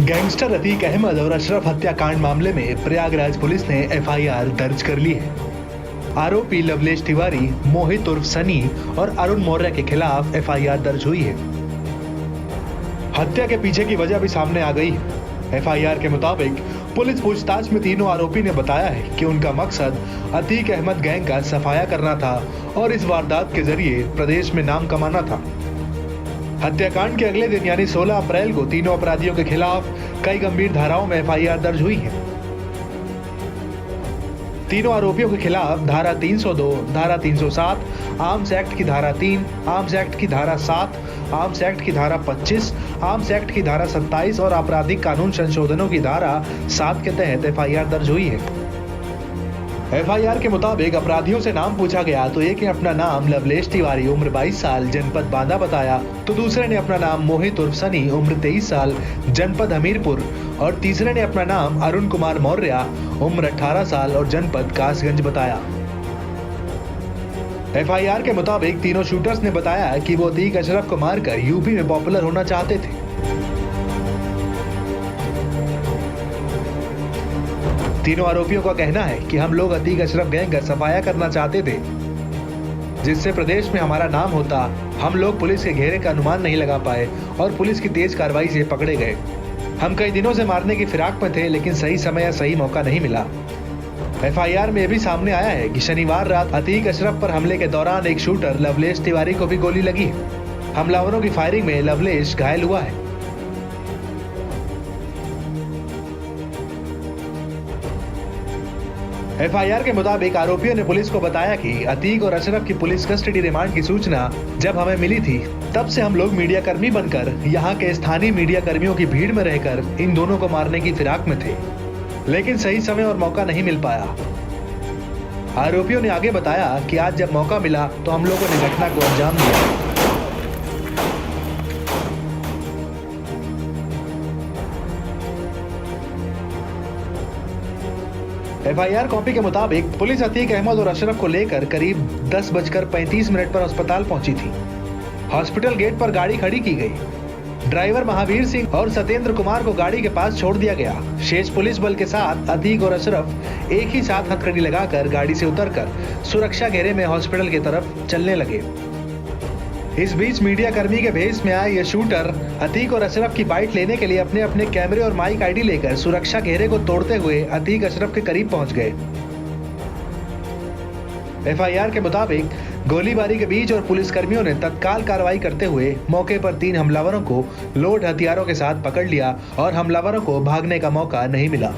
Gangster Atiq Ahmad और अशरफ हत्याकांड मामले में प्रयागराज पुलिस ने एफआईआर दर्ज कर ली है। आरोपी लवलेश तिवारी, मोहित उर्फ सनी और अरुण मौर्य के खिलाफ एफआईआर दर्ज हुई है। हत्या के पीछे की वजह भी सामने आ गई है। एफआईआर के मुताबिक पुलिस पूछताछ में तीनों आरोपी ने बताया है कि उनका मकसद अतीक अहमद गैंग का सफाया करना था और इस वारदात के जरिए प्रदेश में नाम कमाना था। हत्याकांड के अगले दिन यानी 16 अप्रैल को तीनों अपराधियों के खिलाफ कई गंभीर धाराओं में एफआईआर दर्ज हुई है। तीनों आरोपियों के खिलाफ धारा 302, धारा 307, आर्म्स एक्ट की धारा 3, आर्म्स एक्ट की धारा 7, आर्म्स एक्ट की धारा 25, आर्म्स एक्ट की धारा 27 और आपराधिक कानून संशोधनों की धारा 7 के तहत एफआईआर दर्ज हुई है। एफआईआर के मुताबिक अपराधियों से नाम पूछा गया तो एक ने अपना नाम लवलेश तिवारी उम्र 22 साल जनपद बांदा बताया, तो दूसरे ने अपना नाम मोहित उर्फ सनी उम्र 23 साल जनपद हमीरपुर और तीसरे ने अपना नाम अरुण कुमार मौर्य उम्र 18 साल और जनपद कासगंज बताया। एफआईआर के मुताबिक तीनों शूटर्स ने बताया कि वो अतीक अशरफ को मारकर यूपी में पॉपुलर होना चाहते थे। तीनों आरोपियों का कहना है कि हम लोग अतीक अशरफ गैंग का सफाया करना चाहते थे, जिससे प्रदेश में हमारा नाम होता। हम लोग पुलिस के घेरे का अनुमान नहीं लगा पाए और पुलिस की तेज कार्रवाई से पकड़े गए। हम कई दिनों से मारने की फिराक में थे, लेकिन सही समय या सही मौका नहीं मिला। एफआईआर में यह भी सामने आया है कि शनिवार रात अतीक अशरफ पर हमले के दौरान एक शूटर लवलेश तिवारी को भी गोली लगी है। हमलावरों की फायरिंग में लवलेश घायल हुआ है। एफआईआर के मुताबिक आरोपियों ने पुलिस को बताया कि अतीक और अशरफ की पुलिस कस्टडी रिमांड की सूचना जब हमें मिली थी, तब से हम लोग मीडिया कर्मी बनकर यहाँ के स्थानीय मीडिया कर्मियों की भीड़ में रहकर इन दोनों को मारने की फिराक में थे, लेकिन सही समय और मौका नहीं मिल पाया। आरोपियों ने आगे बताया कि आज जब मौका मिला तो हम लोगों ने घटना को अंजाम दिया। एफआईआर कॉपी के मुताबिक पुलिस अतीक अहमद और अशरफ को लेकर करीब 10:35 पर अस्पताल पहुंची थी। हॉस्पिटल गेट पर गाड़ी खड़ी की गई। ड्राइवर महावीर सिंह और सत्येंद्र कुमार को गाड़ी के पास छोड़ दिया गया। शेष पुलिस बल के साथ अतीक और अशरफ एक ही साथ हथकड़ी लगाकर गाड़ी से उतरकर सुरक्षा घेरे में हॉस्पिटल की तरफ चलने लगे। इस बीच मीडिया कर्मी के भेष में आए ये शूटर अतीक और अशरफ की बाइट लेने के लिए अपने अपने कैमरे और माइक आईडी लेकर सुरक्षा घेरे को तोड़ते हुए अतीक अशरफ के करीब पहुंच गए। एफआईआर के मुताबिक गोलीबारी के बीच और पुलिस कर्मियों ने तत्काल कार्रवाई करते हुए मौके पर 3 हमलावरों को लोड हथियारों के साथ पकड़ लिया और हमलावरों को भागने का मौका नहीं मिला।